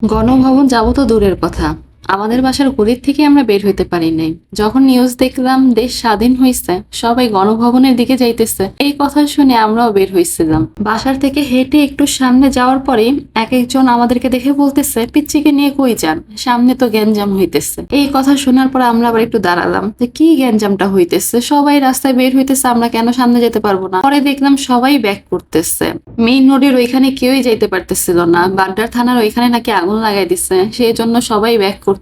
গণভবন যাবো তো দূরের কথা, আমাদের বাসার গলির থেকে আমরা বের হইতে পারি নাই। যখন নিউজ দেখলাম দেশ স্বাধীন হয়েছে, সবাই গণভবনের দিকে যাইতেছে, এই কথা শুনে আমরাও বের হইছিলাম। বাসার থেকে হেঁটে একটু সামনে যাওয়ার পরে এক একজন আমাদেরকে দেখে বলতেছে, পিচ্চিকে নিয়ে কই যান, সামনে তো গ্যাঞ্জাম হইতেছে। এই কথা শোনার পর আমরা আবার একটু দাঁড়ালাম যে কি গ্যাঞ্জামটা হইতেছে, সবাই রাস্তায় বের হইতেছে, আমরা কেন সামনে যেতে পারবো না। পরে দেখলাম সবাই ব্যাক করতেছে। মেইন রোডের ওইখানে কেউই যাইতে পারতেছিল না, বাড্ডার থানার ওইখানে নাকি আগুন লাগাই দিছে, সেই জন্য সবাই ব্যাক করতেছে।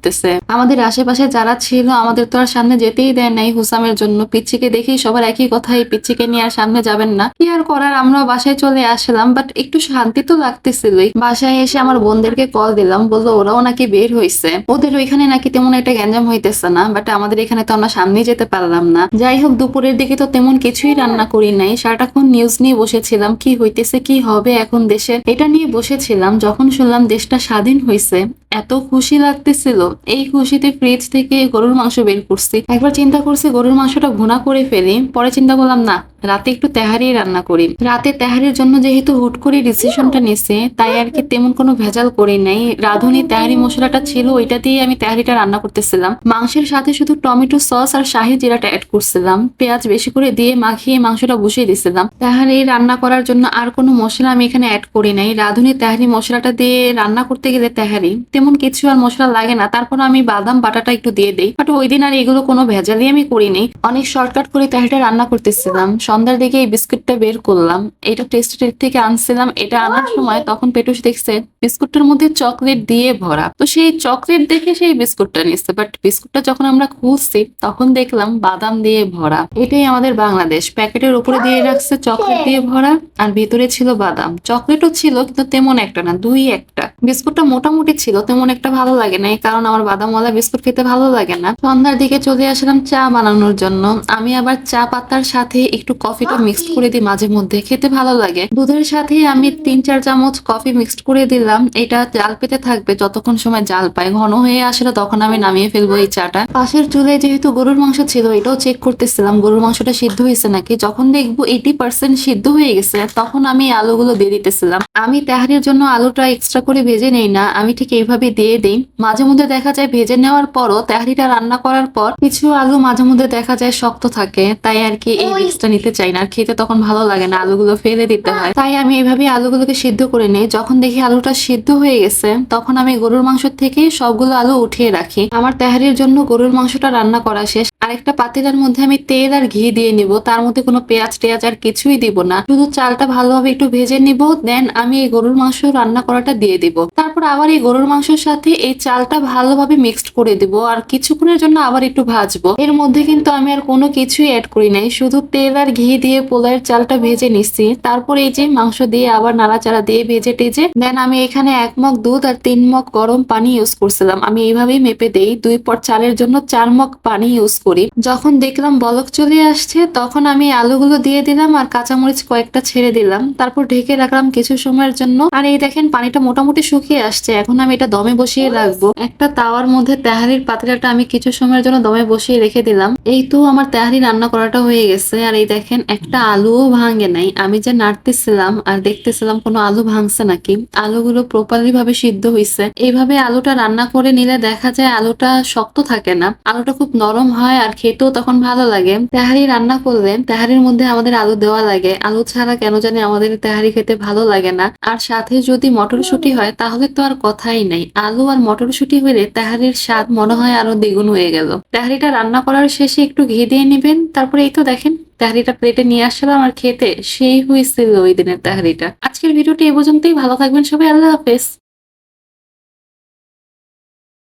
আমাদের আশেপাশে যারা ছিল আমাদের তো আর সামনে যেতেই দেয় নাই হুসামের জন্য। পিচ্চিকে দেখেই সবার একই কথা, এই পিচ্চিকে নিয়ে আর সামনে যাবেন না। কি আর করার, আমরা বাসায় চলে আসলাম, বাট একটু শান্তি তো লাগতেছিলই। বাসায় এসে আমার বোনদেরকে কল দিলাম, বললো ওরাও নাকি বের হইছে, ওদের ওইখানে নাকি তেমন একটা গ্যাঞ্জাম হইতেছে না, বাট আমাদের এখানে তো আমরা সামনে যেতে পারলাম না। যাই হোক, দুপুরের দিকে তো তেমন কিছুই রান্না করি নাই, সারাটাক্ষণ নিউজ নিয়ে বসেছিলাম, কি হইতেছে কি হবে এখন দেশে, এটা নিয়ে বসেছিলাম। যখন শুনলাম দেশটা স্বাধীন হয়েছে, এত খুশি লাগতেছিল। এই খুশিতে ফ্রিজ থেকে গরুর মাংস বের করছি। একবার চিন্তা করছি গরুর মাংসটা ভুনা করে ফেলি, পরে চিন্তা করলাম না, রাতে একটু তেহারি রান্না করি। রাতে তেহারির জন্য যেহেতু হুট করে ডিসিশনটা নিছে, তাই আর কি তেমন কোনো ভেজাল করি নাই। রাঁধুনি তেহারি মশলাটা ছিল, ওইটা দিয়ে আমি তেহারিটা রান্না করতেছিলাম। মাংসের সাথে শুধু টমেটো সস আর শাহি জিরাটা অ্যাড করছিলাম, পেঁয়াজ বেশি করে দিয়ে মাখিয়ে মাংসটা বসিয়ে দিছিলাম। তেহারি রান্না করার জন্য আর কোনো মশলা আমি এখানে অ্যাড করি নাই। রাঁধুনি তেহারি মশলাটা দিয়ে রান্না করতে গেলে তেহারি তেমন কিছু আর মশলা লাগে না, তারপর আমি বাদাম বাটাটা একটু দিয়ে দিই। বাট ওই দিন আর এগুলো কোনো ভেজালই আমি করিনি, অনেক শর্টকাট করে তেহারিটা রান্না করতেছিলাম। সন্ধ্যার দিকে এই বিস্কুটটা বের করলাম, এটা টেস্ট থেকে আনছিলাম। এটা আনার সময় তখন পেটুস দেখছে বিস্কুটটার মধ্যে চকলেট দিয়ে ভরা, তো সেই চকলেট দেখে সেই বিস্কুটটা নিচ্ছে। বাট বিস্কুটটা যখন আমরা খুলছি তখন দেখলাম বাদাম দিয়ে ভরা। এটাই আমাদের বাংলাদেশ, প্যাকেটের উপরে দিয়ে রাখছে চকলেট দিয়ে ভরা, আর ভিতরে ছিল বাদাম। চকলেটও ছিল কিন্তু তেমন একটা না, দুই একটা। বিস্কুটটা মোটামুটি ছিল, তেমন একটা ভালো লাগে না, কারণ আমার বাদামওয়ালা বিস্কুট খেতে ভালো লাগে না। সন্ধ্যার দিকে চলে আসলাম চা বানানোর জন্য। আমি আবার চা পাতার সাথে একটু কফিটা মিক্সড করে দিই, মাঝে মধ্যে খেতে ভালো লাগে। দুধের সাথে আমি 3-4 চামচ কফি মিক্সড করে দিলাম। এটা জাল পেতে থাকবে যতক্ষণ সময় জাল পায়, ঘন হয়ে আসলে তখন আমি নামিয়ে ফেলবো এই চাটা। পাশের চুলায় যেহেতু গরুর মাংস ছিল, এটাও চেক করতেছিলাম গরুর মাংসটা সিদ্ধ হয়েছে নাকি। যখন দেখবো 80% সিদ্ধ হয়ে গেছে, তখন আমি আলুগুলো দিয়ে দিতেছিলাম। আমি তেহারির জন্য আলুটা এক্সট্রা করে ভেজে নেই না, আমি ঠিক এইভাবে দিয়ে দিই। মাঝে মধ্যে দেখা যায় ভেজে নেওয়ার পরও তেহারিটা রান্না করার পর কিছু আলু মাঝে মধ্যে দেখা যায় শক্ত থাকে, তাই আর কি এই রিস্কটা নিতে চাই না। আর খেতে তখন ভালো লাগে না, আলুগুলো ফেলে দিতে হয়। তাই আমি এইভাবে আলুগুলোকে সিদ্ধ করে নিই। যখন দেখি আলুটা সিদ্ধ হয়ে গেছে, তখন আমি গরুর মাংস থেকে সবগুলো আলু উঠিয়ে রাখি। আমার তেহারির জন্য গরুর মাংসটা রান্না করা শেষ। আরেকটা পাতিলার মধ্যে আমি তেল আর ঘি দিয়ে নিব, তার মধ্যে কোনো পেঁয়াজ টেয়াজ আর কিছুই দিব না, শুধু চালটা ভালোভাবে একটু ভেজে নিব। দেন আমি এই গরুর মাংস রান্না করাটা দিয়ে দিব। তারপর আবার এই গরুর মাংসের সাথে এই চালটা ভালোভাবে মিক্সড করে দিব, আর কিছুক্ষণের জন্য আবার একটু ভাজবো। এর মধ্যে কিন্তু আমি আর কোনো কিছুই অ্যাড করি নাই, শুধু তেল আর ঘি দিয়ে পোলাওয়ের চালটা ভেজে নিচ্ছি। তারপর এই যে মাংস দিয়ে আবার নাড়াচাড়া দিয়ে ভেজে টেজে দেন আমি এখানে 1 মগ দুধ আর 3 মগ গরম পানি ইউজ করছিলাম। আমি এইভাবেই মেপে দেই, 2 পট চালের জন্য 4 মগ পানি ইউজ করি। যখন দেখলাম বলক চলে আসছে, তখন আমি আলুগুলো দিয়ে দিলাম আর কাঁচামরিচ কয়েকটা ছেড়ে দিলাম। তারপর ঢেকে রাখলাম কিছু সময়ের জন্য। আর এই দেখেন পানিটা মোটামুটি শুকিয়ে আসছে, এখন আমি এটা দমে বসিয়ে রাখবো। একটা তাওয়ার মধ্যে তেহারির পাতিলাটা আমি কিছু সময়ের জন্য দমে বসিয়ে রেখে দিলাম। এই তো আমার তেহারি রান্না করাটা হয়ে গেছে। আর এই দেখেন একটা আলুও ভাঙে নাই, আমি যে নাড়তেছিলাম আর দেখতেছিলাম কোনো আলু ভাঙছে নাকি। আলুগুলো প্রপারলি ভাবে সিদ্ধ হয়েছে। এইভাবে আলুটা রান্না করে নিলে দেখা যায় আলুটা শক্ত থাকে না, আলুটা খুব নরম হয় আর খেতেও তখন ভালো লাগে। তেহারি রান্না করলে তেহারির মধ্যে আমাদের আলু দেওয়া লাগে, আলু ছাড়া কেন জানি আমাদের তেহারি খেতে ভালো লাগে না। আর সাথে যদি মটরশুঁটি হয় তাহলে তো আর কথাই নাই, আলু আর মটরশুঁটি হলে তেহারির স্বাদ মনে হয় আরো দ্বিগুণ হয়ে গেল। তেহারিটা রান্না করার শেষে একটু ঘি দিয়ে নিবেন। তারপরে এই তো দেখেন তেহারিটা প্লেটে নিয়ে আসলাম, আর খেতে সেই হয়েছিল ওই দিনের তেহারিটা। আজকের ভিডিওটি এ পর্যন্তই, ভালো থাকবেন সবাই, আল্লাহ হাফেজ।